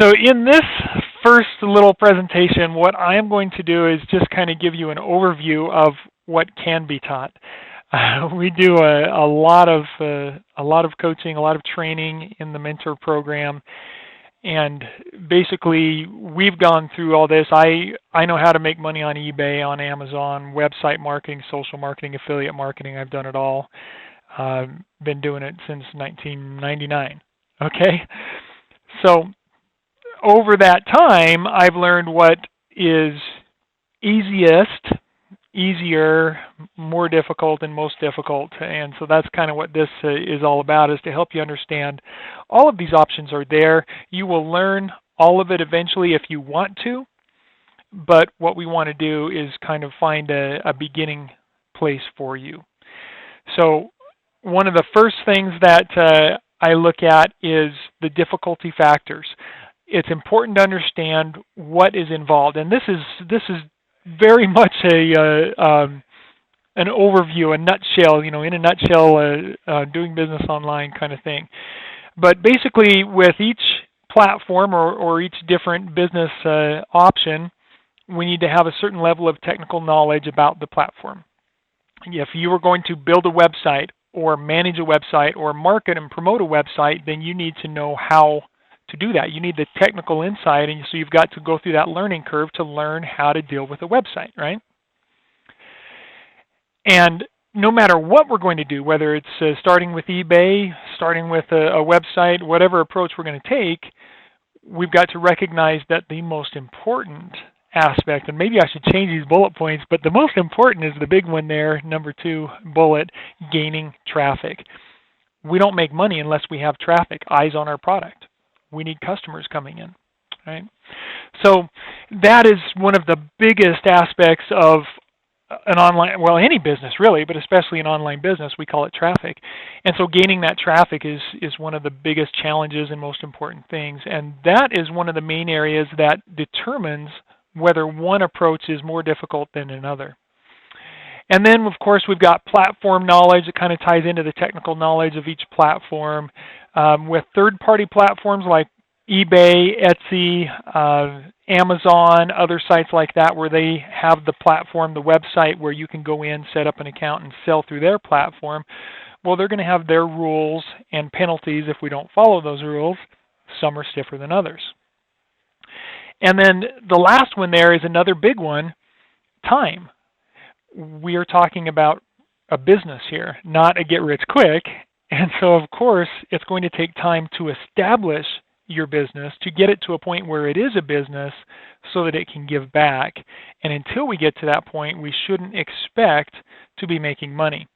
So in this first little presentation, what I am going to do is just kind of give you an overview of what can be taught. We do a lot of coaching, a lot of training in the mentor program, and basically we've gone through all this. I know how to make money on eBay, on Amazon, website marketing, social marketing, affiliate marketing. I've done it all. Been doing it since 1999. Okay, so over that time, I've learned what is easier, more difficult, and most difficult. And so that's kind of what this is all about, is to help you understand all of these options are there. You will learn all of it eventually if you want to, but what we want to do is kind of find a beginning place for you. So one of the first things that I look at is the difficulty factors. It's important to understand what is involved, and this is very much an overview, a nutshell. In a nutshell, doing business online kind of thing. But basically, with each platform or each different business option, we need to have a certain level of technical knowledge about the platform. If you are going to build a website or manage a website or market and promote a website, then you need to know how to do that. You need the technical insight, and so you've got to go through that learning curve to learn how to deal with a website, right? And no matter what we're going to do, whether it's starting with eBay, starting with a website, whatever approach we're going to take, we've got to recognize that the most important aspect, and maybe I should change these bullet points, but the most important is the big one there, number 2 bullet, gaining traffic. We don't make money unless we have traffic, eyes on our product. We need customers coming in, right? So that is one of the biggest aspects of an online, well, any business really, but especially an online business, we call it traffic. And so gaining that traffic is one of the biggest challenges and most important things. And that is one of the main areas that determines whether one approach is more difficult than another. And then, of course, we've got platform knowledge that kind of ties into the technical knowledge of each platform. With third-party platforms like eBay, Etsy, Amazon, other sites like that where they have the platform, the website where you can go in, set up an account, and sell through their platform, well, they're going to have their rules and penalties if we don't follow those rules. Some are stiffer than others. And then the last one there is another big one, time. We are talking about a business here, not a get-rich-quick. And so, of course, it's going to take time to establish your business, to get it to a point where it is a business so that it can give back. And until we get to that point, we shouldn't expect to be making money.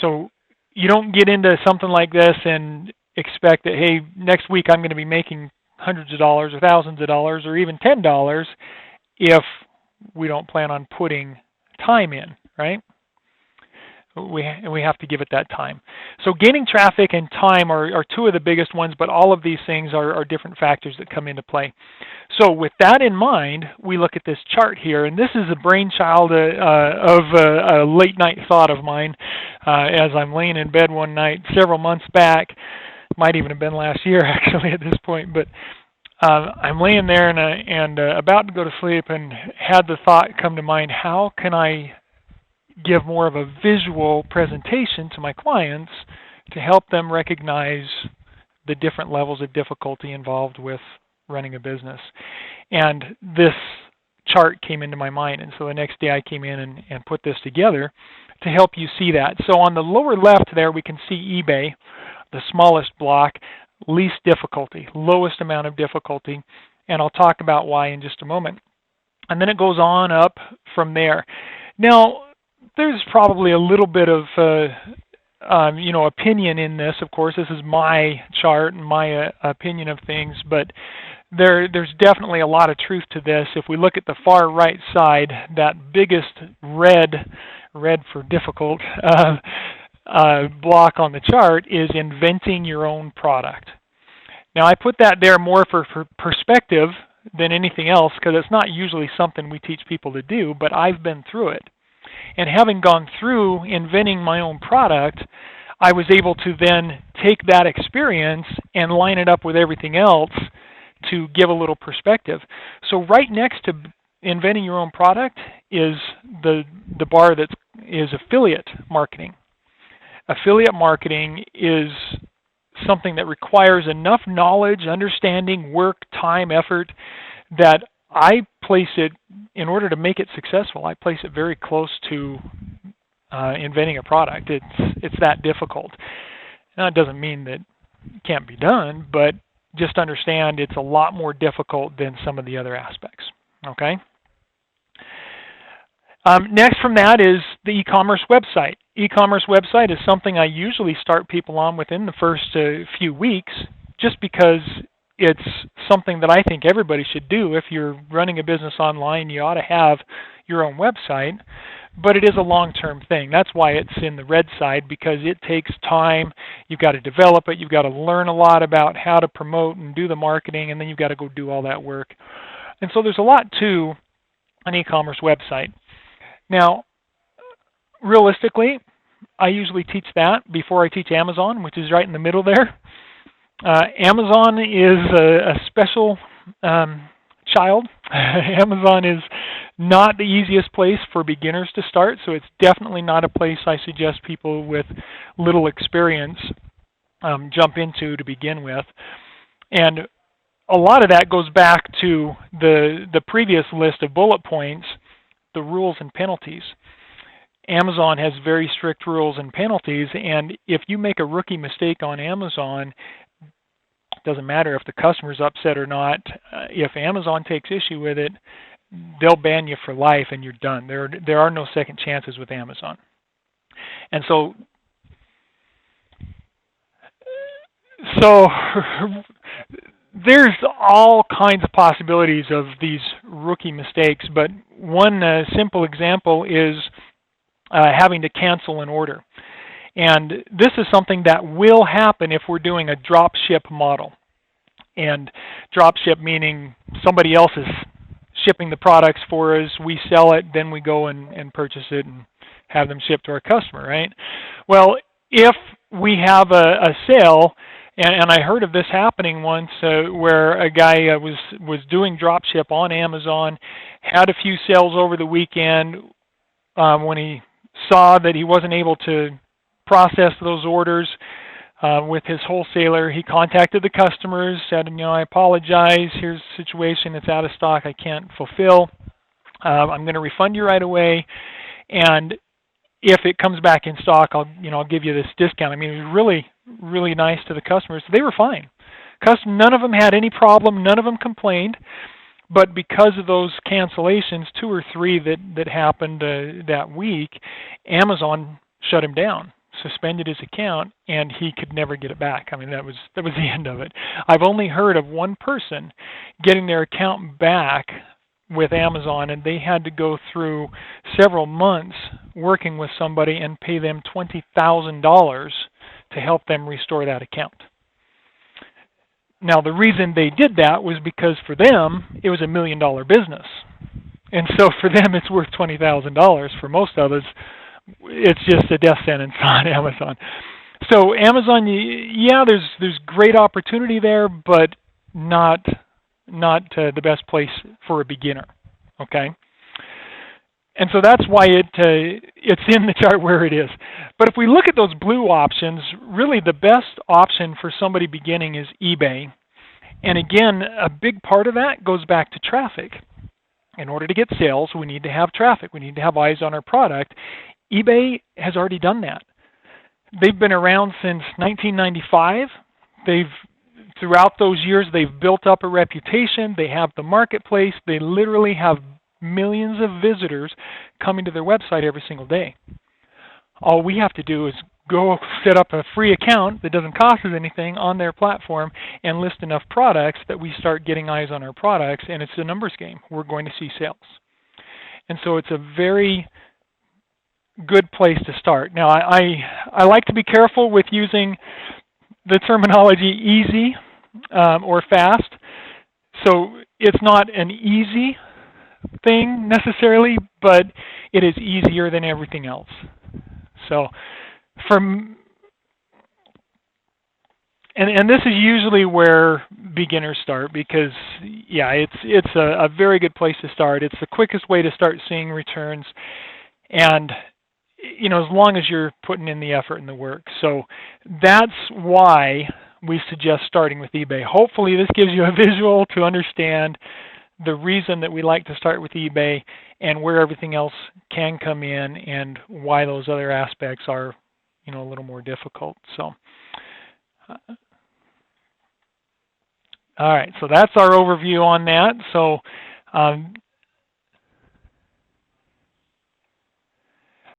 So you don't get into something like this and expect that, hey, next week I'm going to be making hundreds of dollars or thousands of dollars or even $10 if we don't plan on putting time in, right? We have to give it that time. So gaining traffic and time are two of the biggest ones, but all of these things are different factors that come into play. So with that in mind, we look at this chart here, and this is a brainchild of a late night thought of mine as I'm laying in bed one night several months back. Might even have been last year actually at this point, but I'm laying there and about to go to sleep and had the thought come to mind, how can I give more of a visual presentation to my clients to help them recognize the different levels of difficulty involved with running a business. And this chart came into my mind, and so the next day I came in and put this together to help you see that. So on the lower left there we can see eBay, the smallest block, least difficulty, lowest amount of difficulty, and I'll talk about why in just a moment. And then it goes on up from there. Now, there's probably a little bit of opinion in this. Of course, this is my chart and my opinion of things, but there's definitely a lot of truth to this. If we look at the far right side, that biggest red for difficult block on the chart is inventing your own product. Now, I put that there more for perspective than anything else because it's not usually something we teach people to do, but I've been through it. And having gone through inventing my own product, I was able to then take that experience and line it up with everything else to give a little perspective. So right next to inventing your own product is the bar that is affiliate marketing. Affiliate marketing is something that requires enough knowledge, understanding, work, time, effort that I place it, in order to make it successful, I place it very close to inventing a product. It's that difficult. Now, it doesn't mean that it can't be done, but just understand it's a lot more difficult than some of the other aspects. Okay? Next from that is the e-commerce website. E-commerce website is something I usually start people on within the first few weeks, just because it's something that I think everybody should do. If you're running a business online, you ought to have your own website, but it is a long-term thing. That's why it's in the red side, because it takes time. You've got to develop it. You've got to learn a lot about how to promote and do the marketing, and then you've got to go do all that work. And so there's a lot to an e-commerce website. Now, realistically, I usually teach that before I teach Amazon, which is right in the middle there. Amazon is a special child. Amazon is not the easiest place for beginners to start, so it's definitely not a place I suggest people with little experience jump into to begin with. And a lot of that goes back to the previous list of bullet points, the rules and penalties. Amazon has very strict rules and penalties, and if you make a rookie mistake on Amazon, it doesn't matter if the customer's upset or not. If Amazon takes issue with it, they'll ban you for life and you're done. There are no second chances with Amazon. And so there's all kinds of possibilities of these rookie mistakes, but one simple example is having to cancel an order. And this is something that will happen if we're doing a drop ship model. And drop ship meaning somebody else is shipping the products for us, we sell it, then we go and purchase it and have them shipped to our customer, right? Well, if we have a sale, and I heard of this happening once where a guy was doing drop ship on Amazon, had a few sales over the weekend. When he saw that he wasn't able to process those orders with his wholesaler, he contacted the customers, said, I apologize, here's the situation, it's out of stock, I can't fulfill. I'm going to refund you right away, and if it comes back in stock, I'll give you this discount. I mean, it was really, really nice to the customers. They were fine. None of them had any problem. None of them complained. But because of those cancellations, 2 or 3 that happened that week, Amazon shut him down, suspended his account, and he could never get it back. I mean, that was the end of it. I've only heard of one person getting their account back with Amazon, and they had to go through several months working with somebody and pay them $20,000 to help them restore that account. Now, the reason they did that was because for them, it was $1 million business. And so for them, it's worth $20,000. For most others, it's just a death sentence on Amazon. So Amazon, yeah, there's great opportunity there, but not the best place for a beginner, okay? And so that's why it's in the chart where it is. But if we look at those blue options, really the best option for somebody beginning is eBay. And again, a big part of that goes back to traffic. In order to get sales, we need to have traffic. We need to have eyes on our product. eBay has already done that. They've been around since 1995. Throughout those years, they've built up a reputation. They have the marketplace. They literally have millions of visitors coming to their website every single day. All we have to do is go set up a free account that doesn't cost us anything on their platform and list enough products that we start getting eyes on our products, and it's a numbers game. We're going to see sales. And so it's a very good place to start. Now, I like to be careful with using the terminology easy or fast. So it's not an easy thing necessarily, but it is easier than everything else. So and this is usually where beginner start, because yeah, it's a very good place to start. It's the quickest way to start seeing returns, and as long as you're putting in the effort and the work. So that's why we suggest starting with eBay. Hopefully this gives you a visual to understand the reason that we like to start with eBay and where everything else can come in and why those other aspects are, a little more difficult. So, all right, so that's our overview on that. So